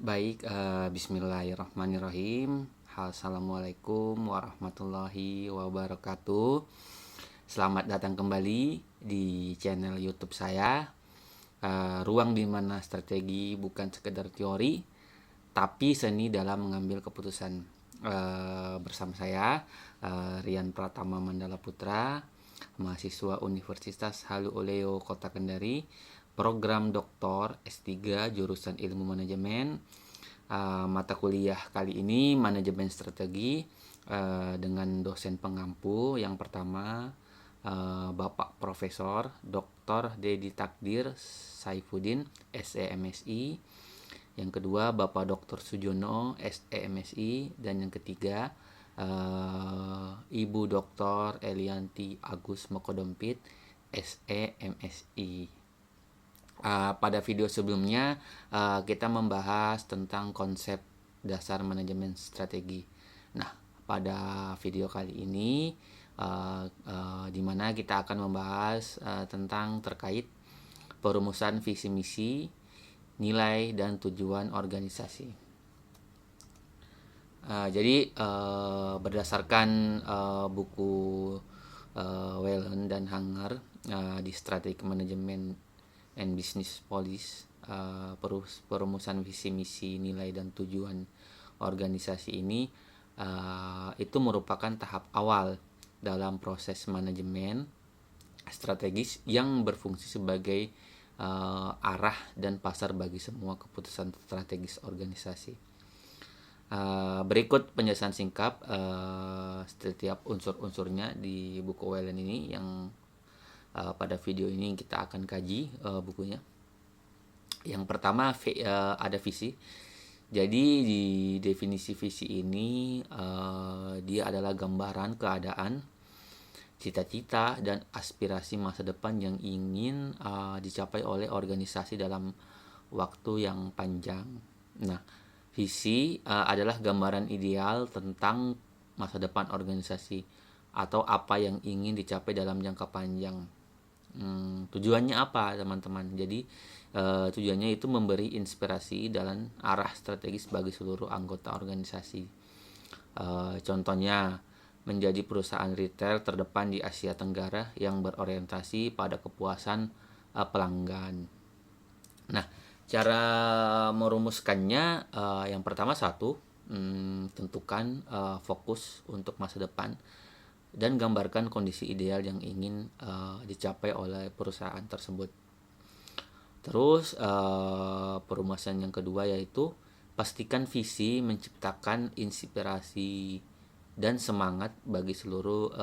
Bismillahirrahmanirrahim. Assalamualaikum warahmatullahi wabarakatuh. Selamat datang kembali di channel YouTube saya. Ruang di mana strategi bukan sekedar teori, tapi seni dalam mengambil keputusan. Bersama saya, Rian Pratama Mandala Putra, mahasiswa Universitas Halu Oleo Kota Kendari, program Doktor S3 jurusan Ilmu Manajemen. Mata kuliah kali ini manajemen strategi dengan dosen pengampu. Yang pertama Bapak Profesor Dr. Dedi Takdir Saifuddin SEMSI. Yang kedua Bapak Dr. Sujono SEMSI. Dan yang ketiga Ibu Dr. Elianti Agus Mokodompit SEMSI. Pada video sebelumnya kita membahas tentang konsep dasar manajemen strategi. Nah, pada video kali ini di mana kita akan membahas tentang terkait perumusan visi misi, nilai dan tujuan organisasi. Jadi berdasarkan buku Whelan dan Hanger di Strategic Management and Business Policy, perumusan visi misi, nilai dan tujuan organisasi ini itu merupakan tahap awal dalam proses manajemen strategis yang berfungsi sebagai arah dan pasar bagi semua keputusan strategis organisasi. Berikut penjelasan singkat setiap unsur-unsurnya di buku Whelan ini yang pada video ini kita akan kaji bukunya. Yang pertama ada visi. Jadi di definisi visi ini dia adalah gambaran keadaan, cita-cita dan aspirasi masa depan yang ingin dicapai oleh organisasi dalam waktu yang panjang. Nah, visi adalah gambaran ideal tentang masa depan organisasi atau apa yang ingin dicapai dalam jangka panjang. Tujuannya apa, teman-teman? Jadi tujuannya itu memberi inspirasi dan arah strategis bagi seluruh anggota organisasi. Contohnya menjadi perusahaan retail terdepan di Asia Tenggara yang berorientasi pada kepuasan pelanggan. Nah, cara merumuskannya yang pertama tentukan fokus untuk masa depan dan gambarkan kondisi ideal yang ingin dicapai oleh perusahaan tersebut. Terus perumusan yang kedua yaitu pastikan visi menciptakan inspirasi dan semangat bagi seluruh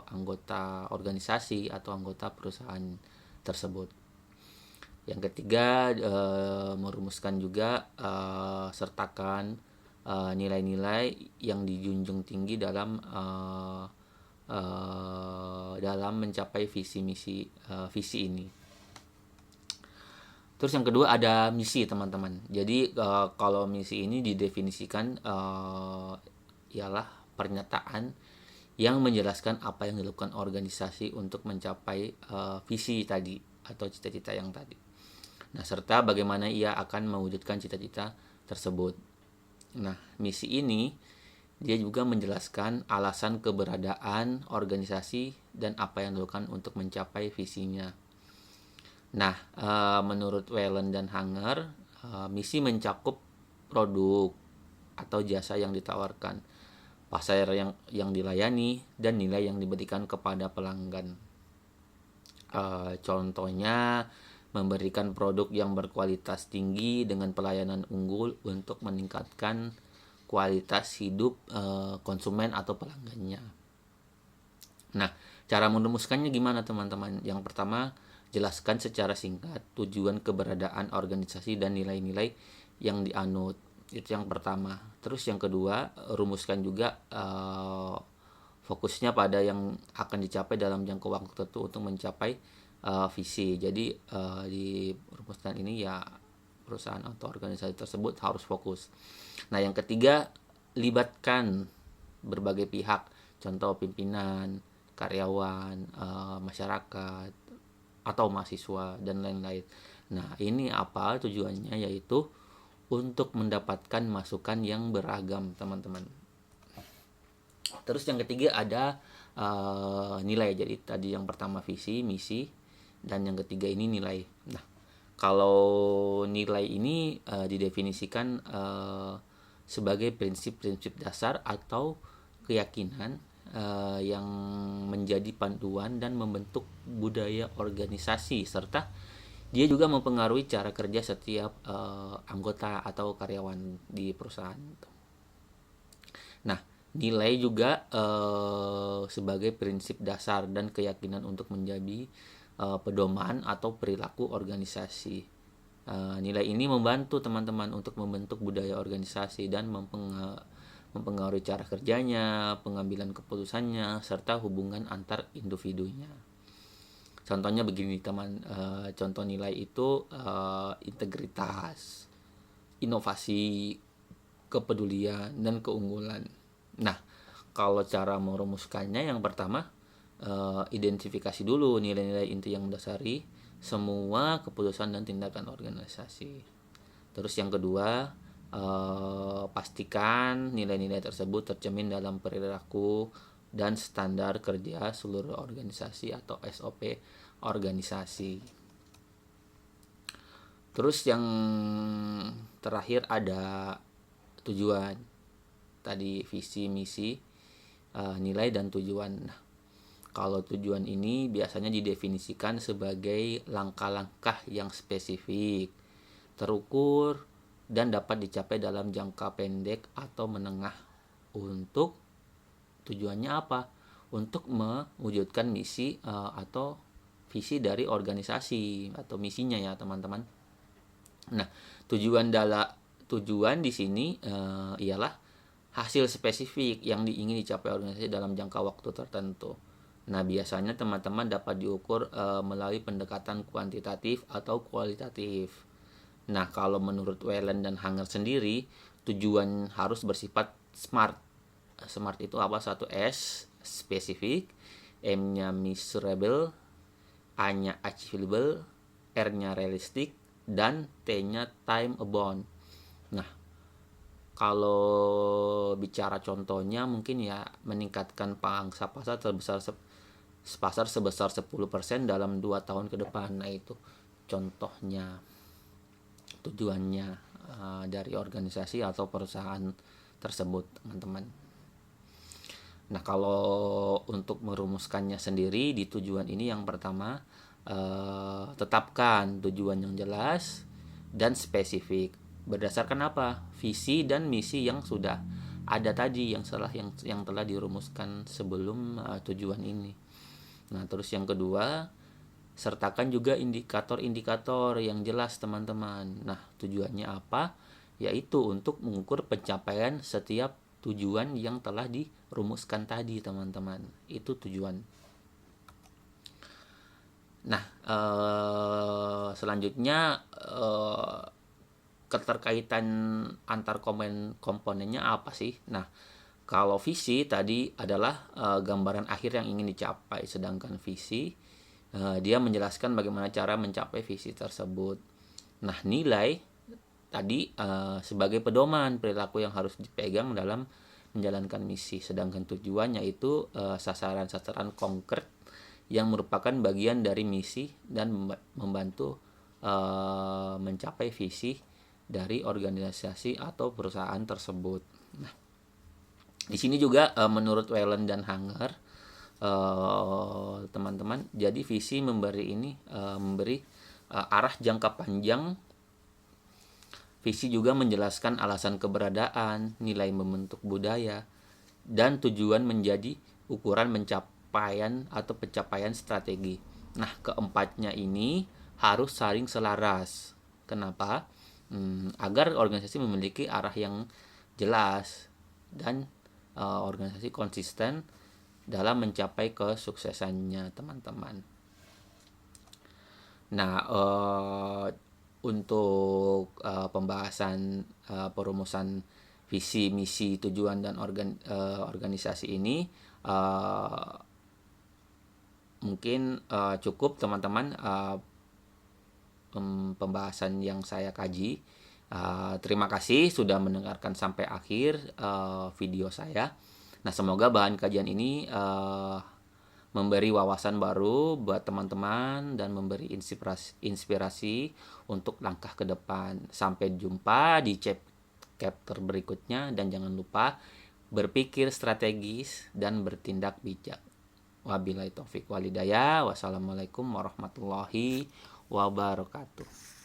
anggota organisasi atau anggota perusahaan tersebut. Yang ketiga merumuskan juga sertakan nilai-nilai yang dijunjung tinggi dalam mencapai visi misi visi ini. Terus yang kedua ada misi, teman-teman. Jadi kalau misi ini didefinisikan ialah pernyataan yang menjelaskan apa yang dilakukan organisasi untuk mencapai visi tadi atau cita-cita yang tadi. Nah, serta bagaimana ia akan mewujudkan cita-cita tersebut. Nah, misi ini dia juga menjelaskan alasan keberadaan organisasi dan apa yang dilakukan untuk mencapai visinya. Nah, menurut Whelan dan Hanger, misi mencakup produk atau jasa yang ditawarkan, pasar yang dilayani, dan nilai yang diberikan kepada pelanggan. Contohnya, memberikan produk yang berkualitas tinggi dengan pelayanan unggul untuk meningkatkan kualitas hidup konsumen atau pelanggannya. Nah, cara merumuskannya gimana, teman-teman? Yang pertama, jelaskan secara singkat tujuan keberadaan organisasi dan nilai-nilai yang dianut. Itu yang pertama. Terus yang kedua, rumuskan juga fokusnya pada yang akan dicapai dalam jangka waktu tertentu untuk mencapai visi. Jadi di rumuskan ini ya perusahaan atau organisasi tersebut harus fokus. Nah, yang ketiga, libatkan berbagai pihak, contoh pimpinan, karyawan, masyarakat, atau mahasiswa, dan lain-lain. Nah, ini apa tujuannya? Yaitu untuk mendapatkan masukan yang beragam, teman-teman. Terus yang ketiga ada nilai. Jadi tadi yang pertama visi, misi, dan yang ketiga ini nilai. Nah, kalau nilai ini didefinisikan sebagai prinsip-prinsip dasar atau keyakinan yang menjadi panduan dan membentuk budaya organisasi, serta dia juga mempengaruhi cara kerja setiap anggota atau karyawan di perusahaan. Nah, nilai juga sebagai prinsip dasar dan keyakinan untuk menjadi pedoman atau perilaku organisasi. Nilai ini membantu teman-teman untuk membentuk budaya organisasi dan mempengaruhi cara kerjanya, pengambilan keputusannya, serta hubungan antar individunya. Contohnya begini teman, contoh nilai itu integritas, inovasi, kepedulian, dan keunggulan. Nah, kalau cara merumuskannya yang pertama, identifikasi dulu nilai-nilai inti yang mendasari semua keputusan dan tindakan organisasi. Terus yang kedua, pastikan nilai-nilai tersebut tercermin dalam perilaku dan standar kerja seluruh organisasi atau SOP organisasi. Terus yang terakhir ada tujuan. Tadi visi, misi, nilai, dan tujuan. Nah, kalau tujuan ini biasanya didefinisikan sebagai langkah-langkah yang spesifik, terukur, dan dapat dicapai dalam jangka pendek atau menengah. Untuk tujuannya apa? Untuk mewujudkan misi atau visi dari organisasi atau misinya ya teman-teman. Nah, tujuan di sini ialah hasil spesifik yang ingin dicapai organisasi dalam jangka waktu tertentu. Nah, biasanya teman-teman dapat diukur melalui pendekatan kuantitatif atau kualitatif. Nah, kalau menurut Whelan dan Hanger sendiri, tujuan harus bersifat SMART. SMART itu apa? Satu S, spesifik, M-nya measurable, A-nya achievable, R-nya realistic, dan T-nya time bound. Nah, kalau bicara contohnya mungkin ya meningkatkan pangsa pasar sebesar 10% dalam 2 tahun ke depan. Nah, itu contohnya tujuannya dari organisasi atau perusahaan tersebut, teman-teman. Nah, kalau untuk merumuskannya sendiri di tujuan ini yang pertama, tetapkan tujuan yang jelas dan spesifik. Berdasarkan apa? Visi dan misi yang sudah ada tadi, yang telah dirumuskan sebelum tujuan ini. Nah, terus yang kedua, sertakan juga indikator-indikator yang jelas, teman-teman. Nah, tujuannya apa? Yaitu untuk mengukur pencapaian setiap tujuan yang telah dirumuskan tadi, teman-teman. Itu tujuan. Nah, selanjutnya keterkaitan antar komponennya apa sih? Nah, kalau visi tadi adalah gambaran akhir yang ingin dicapai, sedangkan visi dia menjelaskan bagaimana cara mencapai visi tersebut. Nah, nilai tadi sebagai pedoman perilaku yang harus dipegang dalam menjalankan misi, sedangkan tujuan yaitu sasaran-sasaran konkret yang merupakan bagian dari misi dan membantu mencapai visi dari organisasi atau perusahaan tersebut. Nah, di sini juga menurut Whelan dan Hanger, teman-teman, jadi visi memberi arah jangka panjang. Visi juga menjelaskan alasan keberadaan, nilai membentuk budaya, dan tujuan menjadi ukuran pencapaian strategi. Nah, keempatnya ini harus saling selaras. Kenapa? Agar organisasi memiliki arah yang jelas dan organisasi konsisten dalam mencapai kesuksesannya, teman-teman. Nah, untuk pembahasan perumusan visi, misi, tujuan, dan organisasi ini mungkin cukup, teman-teman, pembahasan yang saya kaji Terima kasih sudah mendengarkan sampai akhir video saya. Nah, semoga bahan kajian ini memberi wawasan baru buat teman-teman dan memberi inspirasi untuk langkah ke depan. Sampai jumpa di chapter berikutnya, dan jangan lupa berpikir strategis dan bertindak bijak. Wabillahi taufik walhidayah. Wassalamualaikum warahmatullahi wabarakatuh.